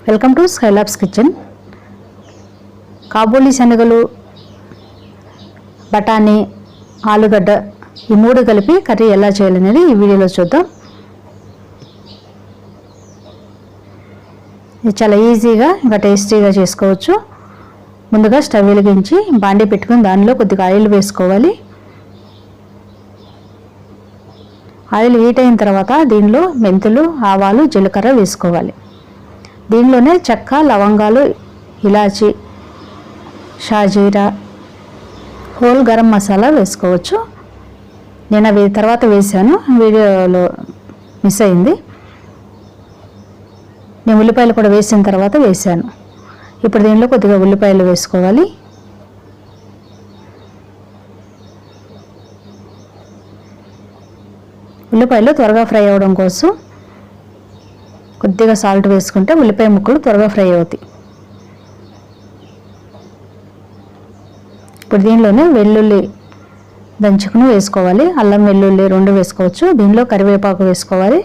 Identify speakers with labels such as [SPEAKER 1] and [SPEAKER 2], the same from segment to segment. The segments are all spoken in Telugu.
[SPEAKER 1] Welcome to Skylabs kitchen. Kabuli శనగలు, బఠానీ, ఆలుగడ్డ ఈ మూడు కలిపి కర్రీ ఎలా చేయాలనేది ఈ వీడియోలో చూద్దాం. ఇది చాలా ఈజీగా ఇంకా టేస్టీగా చేసుకోవచ్చు. ముందుగా స్టవ్ వెలిగించి బాండీ పెట్టుకుని దానిలో కొద్దిగా ఆయిల్ వేసుకోవాలి. ఆయిల్ హీట్ అయిన తర్వాత దీనిలో మెంతులు, ఆవాలు, జీలకర్ర వేసుకోవాలి. దీనిలోనే చెక్క, లవంగాలు, ఇలాచి, షాజీరా, హోల్ గరం మసాలా వేసుకోవచ్చు. నేను అవి తర్వాత వేసాను, వీడియోలో మిస్ అయింది. నేను ఉల్లిపాయలు కూడా వేసిన తర్వాత వేసాను. ఇప్పుడు దీనిలో కొద్దిగా ఉల్లిపాయలు వేసుకోవాలి. ఉల్లిపాయలు త్వరగా ఫ్రై అవ్వడం కోసం కొద్దిగా సాల్ట్ వేసుకుంటే ఉల్లిపాయ ముక్కలు త్వరగా ఫ్రై అవుతాయి. ఇప్పుడు దీనిలోనే వెల్లుల్లి దంచుకుని వేసుకోవాలి. అల్లం వెల్లుల్లి రెండు వేసుకోవచ్చు. దీనిలో కరివేపాకు వేసుకోవాలి.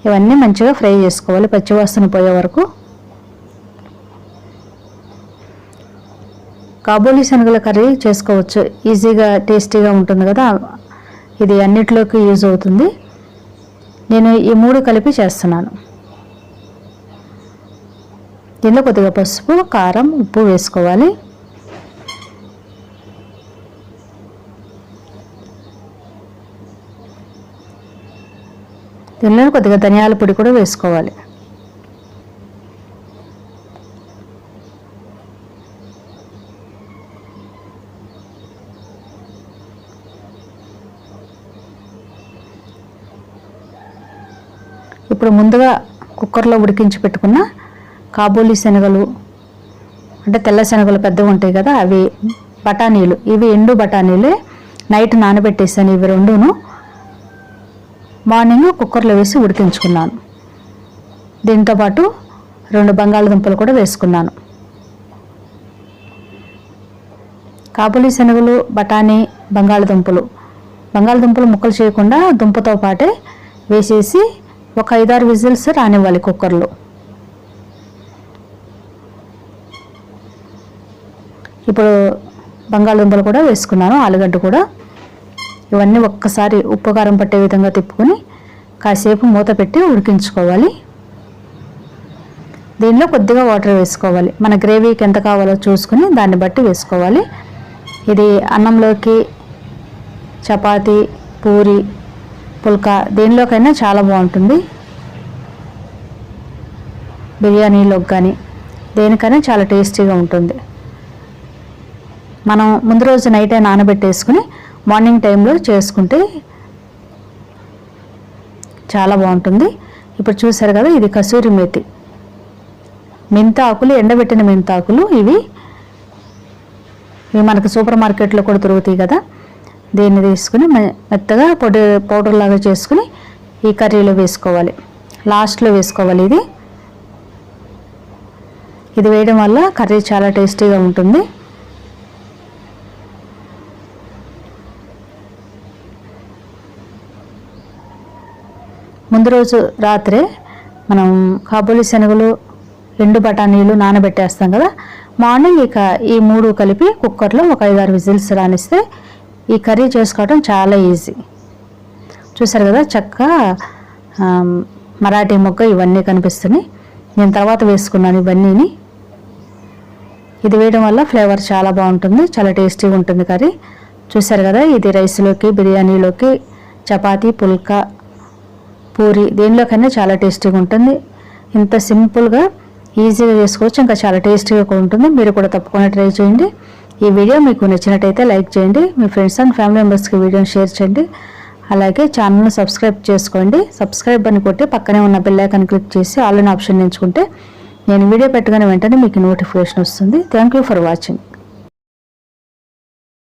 [SPEAKER 1] ఇవన్నీ మంచిగా ఫ్రై చేసుకోవాలి పచ్చివాసన పోయే వరకు. కాబూలీ శనగల కర్రీ చేసుకోవచ్చు, ఈజీగా టేస్టీగా ఉంటుంది కదా. ఇది అన్నిటిలోకి యూజ్ అవుతుంది. నేను ఈ మూడు కలిపి చేస్తున్నాను. దీనిలో కొద్దిగా పసుపు, కారం, ఉప్పు వేసుకోవాలి. దీనిలో కొద్దిగా ధనియాల పొడి కూడా వేసుకోవాలి. ఇప్పుడు ముందుగా కుక్కర్లో ఉడికించి పెట్టుకున్న కాబూలీ శనగలు, అంటే తెల్ల శనగలు పెద్దగా ఉంటాయి కదా, అవి, బఠానీలు, ఇవి ఎండు బఠానీలే నైట్ నానబెట్టేసాను. ఇవి రెండును మార్నింగ్ కుక్కర్లో వేసి ఉడికించుకున్నాను. దీంతోపాటు 2 బంగాళదుంపలు కూడా వేసుకున్నాను. కాబూలీ శనగలు, బఠానీ, బంగాళదుంపలు ముక్కలు చేయకుండా దుంపతో పాటే వేసేసి ఒక 5-6 విజిల్స్ రానివ్వాలి కుక్కర్లో. ఇప్పుడు బంగాళదుంపలు కూడా వేసుకున్నాను, ఆలుగడ్డ కూడా. ఇవన్నీ ఒక్కసారి ఉప్పు కారం పట్టే విధంగా తిప్పుకొని కాసేపు మూత పెట్టి ఉడికించుకోవాలి. దీనిలో కొద్దిగా వాటర్ వేసుకోవాలి. మన గ్రేవీకి ఎంత కావాలో చూసుకుని దాన్ని బట్టి వేసుకోవాలి. ఇది అన్నంలోకి, చపాతీ, పూరి, పుల్కా దేనిలోకైనా చాలా బాగుంటుంది. బిర్యానీలోకి కానీ దేనికైనా చాలా టేస్టీగా ఉంటుంది. మనం ముందు రోజు నైటే నానబెట్టేసుకుని మార్నింగ్ టైంలో చేసుకుంటే చాలా బాగుంటుంది. ఇప్పుడు చూసారు కదా, ఇది కసూరి మేతి, మెంతాకులు, ఎండబెట్టిన మెంతాకులు. ఇవి మనకు సూపర్ మార్కెట్లో కూడా దొరుకుతాయి కదా. దీన్ని తీసుకుని మెత్తగా పౌడర్ లాగా చేసుకుని ఈ కర్రీలో వేసుకోవాలి. లాస్ట్లో వేసుకోవాలి. ఇది వేయడం వల్ల కర్రీ చాలా టేస్టీగా ఉంటుంది. ముందు రోజు రాత్రే మనం కాబూలీ శనగలు, ఎండు బఠానీలు నానబెట్టేస్తాం కదా. మార్నింగ్ ఇక ఈ మూడు కలిపి కుక్కర్లో ఒక 5-6 విజిల్స్ రానిస్తే ఈ కర్రీ చేసుకోవడం చాలా ఈజీ. చూసారు కదా, చెక్క, మరాఠీ మొగ్గ ఇవన్నీ కనిపిస్తున్నాయి. నేను తర్వాత వేసుకున్నాను ఇవన్నీని. ఇది వేయడం వల్ల ఫ్లేవర్ చాలా బాగుంటుంది, చాలా టేస్టీగా ఉంటుంది కర్రీ. చూసారు కదా, ఇది రైస్లోకి, బిర్యానీలోకి, చపాతీ, పుల్కా, పూరి దేనిలోకైనా చాలా టేస్టీగా ఉంటుంది. ఇంత సింపుల్గా ఈజీగా చేసుకోవచ్చు, ఇంకా చాలా టేస్టీగా కూడా ఉంటుంది. మీరు కూడా తప్పకుండా ట్రై చేయండి. ఈ వీడియో మీకు నచ్చినట్టయితే లైక్ చేయండి. మీ ఫ్రెండ్స్ అండ్ ఫ్యామిలీ మెంబర్స్కి వీడియోని షేర్ చేయండి. అలాగే ఛానల్ని సబ్స్క్రైబ్ చేసుకోండి. సబ్స్క్రైబ్ అని కొట్టి పక్కనే ఉన్న బెల్ ఐకాన్ క్లిక్ చేసి ఆల్ అనే ఆప్షన్ ఎంచుకుంటే నేను వీడియో పెట్టగానే వెంటనే మీకు నోటిఫికేషన్ వస్తుంది. Thank you for watching.